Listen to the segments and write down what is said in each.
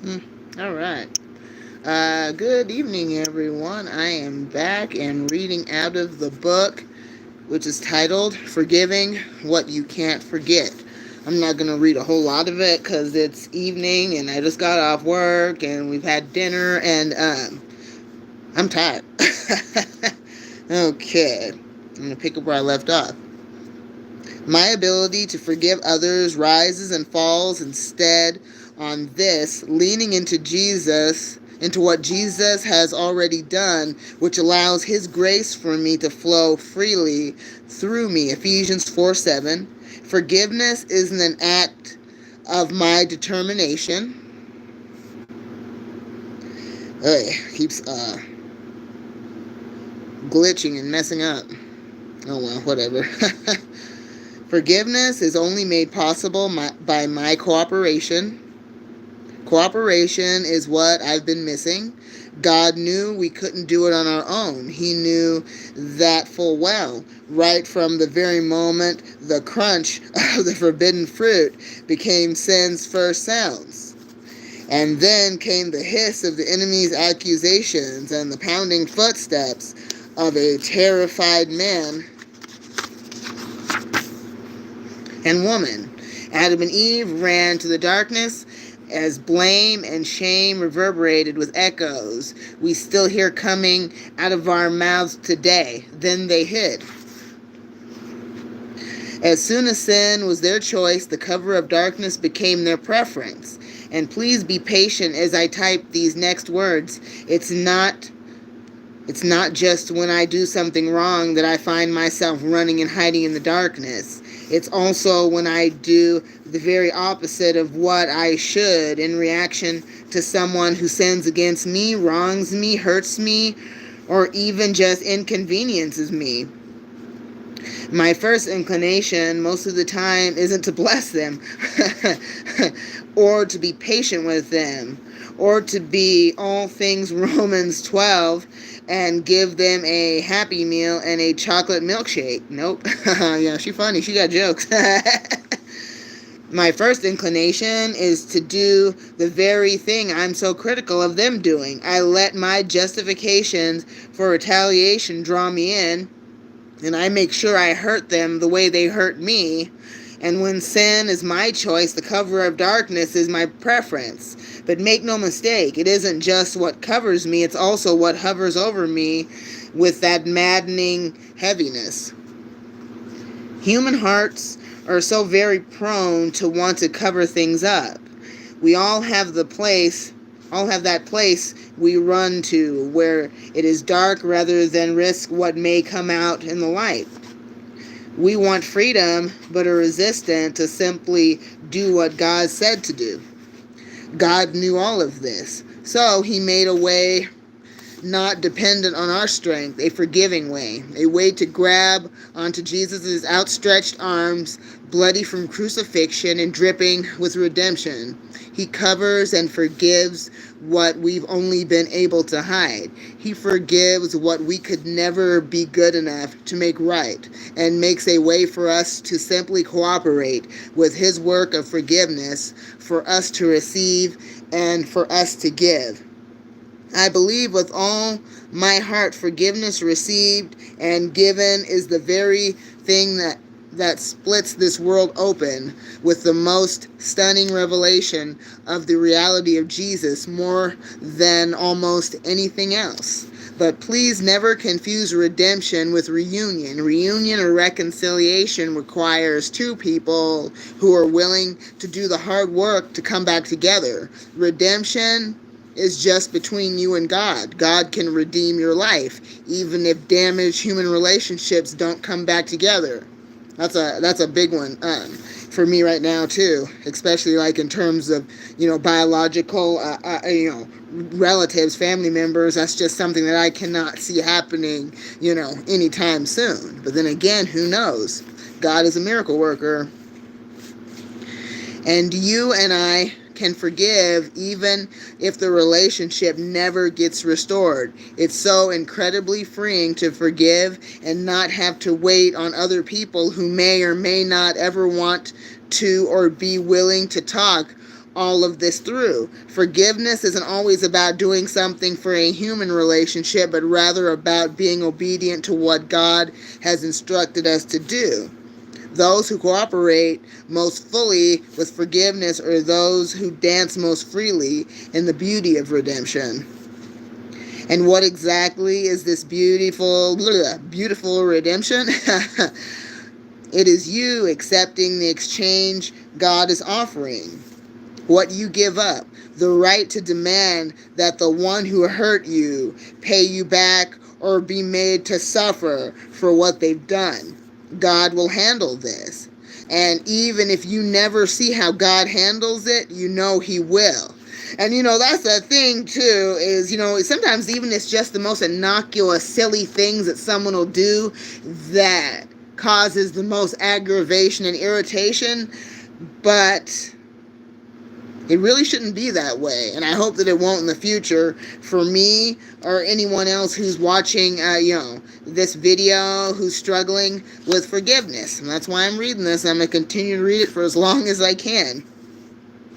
All right. Good evening, everyone. I am back and reading out of the book, which is titled Forgiving What You Can't Forget. I'm not going to read a whole lot of it because it's evening and I just got off work and we've had dinner and I'm tired. Okay. I'm going to pick up where I left off. My ability to forgive others rises and falls instead on this, leaning into what Jesus has already done, which allows his grace for me to flow freely through me. Ephesians 4:7. Forgiveness isn't an act of my determination. Keeps glitching and messing up. Oh well, whatever. Forgiveness is only made possible by my cooperation. Cooperation is what I've been missing. God knew we couldn't do it on our own. He knew that full well. Right from the very moment the crunch of the forbidden fruit became sin's first sounds. And then came the hiss of the enemy's accusations and the pounding footsteps of a terrified man and woman. Adam and Eve ran to the darkness as blame and shame reverberated with echoes we still hear coming out of our mouths today. Then they hid. As soon as sin was their choice, the cover of darkness became their preference. And please be patient as I type these next words. It's not just when I do something wrong that I find myself running and hiding in the darkness. It's also when I do the very opposite of what I should in reaction to someone who sins against me, wrongs me, hurts me, or even just inconveniences me. My first inclination most of the time isn't to bless them or to be patient with them or to be all things Romans 12 and give them a happy meal and a chocolate milkshake. Nope. Yeah, she funny. She got jokes. My first inclination is to do the very thing I'm so critical of them doing. I let my justifications for retaliation draw me in, and I make sure I hurt them the way they hurt me. And when sin is my choice, the cover of darkness is my preference. But make no mistake, it isn't just what covers me, it's also what hovers over me with that maddening heaviness. Human hearts are so very prone to want to cover things up. We all have that place we run to where it is dark rather than risk what may come out in the light. We want freedom, but are resistant to simply do what God said to do. God knew all of this, so he made a way not dependent on our strength, a forgiving way, a way to grab onto Jesus' outstretched arms, bloody from crucifixion and dripping with redemption. He covers and forgives what we've only been able to hide. He forgives what we could never be good enough to make right, and makes a way for us to simply cooperate with his work of forgiveness, for us to receive and for us to give. I believe with all my heart forgiveness received and given is the very thing that splits this world open with the most stunning revelation of the reality of Jesus more than almost anything else. But please never confuse redemption with reunion. Reunion or reconciliation requires two people who are willing to do the hard work to come back together. Redemption is just between you and God. God can redeem your life, even if damaged human relationships don't come back together. That's a big one for me right now too, especially like in terms of biological relatives, family members. That's just something that I cannot see happening anytime soon. But then again, who knows? God is a miracle worker. And you and I can forgive even if the relationship never gets restored. It's so incredibly freeing to forgive and not have to wait on other people who may or may not ever want to or be willing to talk all of this through. Forgiveness isn't always about doing something for a human relationship, but rather about being obedient to what God has instructed us to do. Those who cooperate most fully with forgiveness are those who dance most freely in the beauty of redemption. And what exactly is this beautiful redemption? It is you accepting the exchange God is offering. What you give up, the right to demand that the one who hurt you pay you back or be made to suffer for what they've done. God will handle this. And even if you never see how God handles it, you know He will. And that's the thing too, is sometimes even it's just the most innocuous, silly things that someone will do that causes the most aggravation and irritation, but it really shouldn't be that way, and I hope that it won't in the future for me or anyone else who's watching, this video, who's struggling with forgiveness. And that's why I'm reading this. I'm going to continue to read it for as long as I can.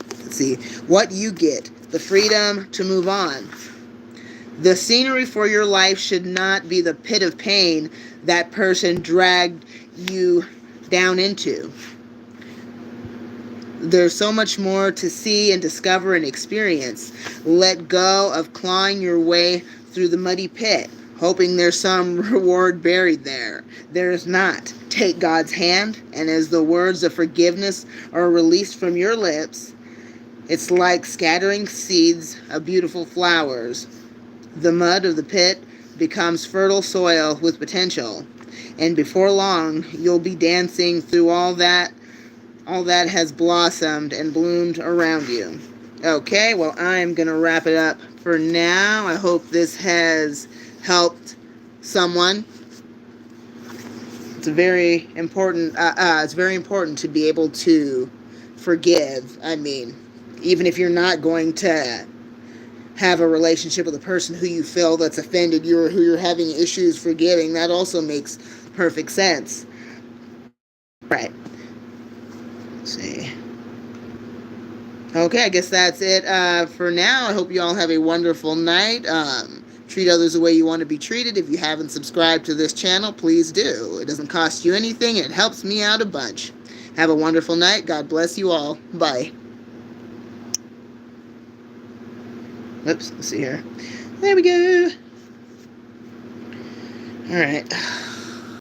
Let's see. What you get. The freedom to move on. The scenery for your life should not be the pit of pain that person dragged you down into. There's so much more to see and discover and experience. Let go of clawing your way through the muddy pit, hoping there's some reward buried there. There is not. Take God's hand, and as the words of forgiveness are released from your lips, it's like scattering seeds of beautiful flowers. The mud of the pit becomes fertile soil with potential, and before long, you'll be dancing through all that has blossomed and bloomed around you. Okay, well, I'm going to wrap it up for now. I hope this has helped someone. It's very important. It's very important to be able to forgive. I mean, even if you're not going to have a relationship with a person who you feel that's offended you or who you're having issues forgiving, that also makes perfect sense. Right. See. Okay, I guess that's it for now. I hope you all have a wonderful night. Treat others the way you want to be treated. If you haven't subscribed to this channel, please do. It doesn't cost you anything. It helps me out a bunch. Have a wonderful night. God bless you all. Bye. Oops, let's see here. There we go. All right.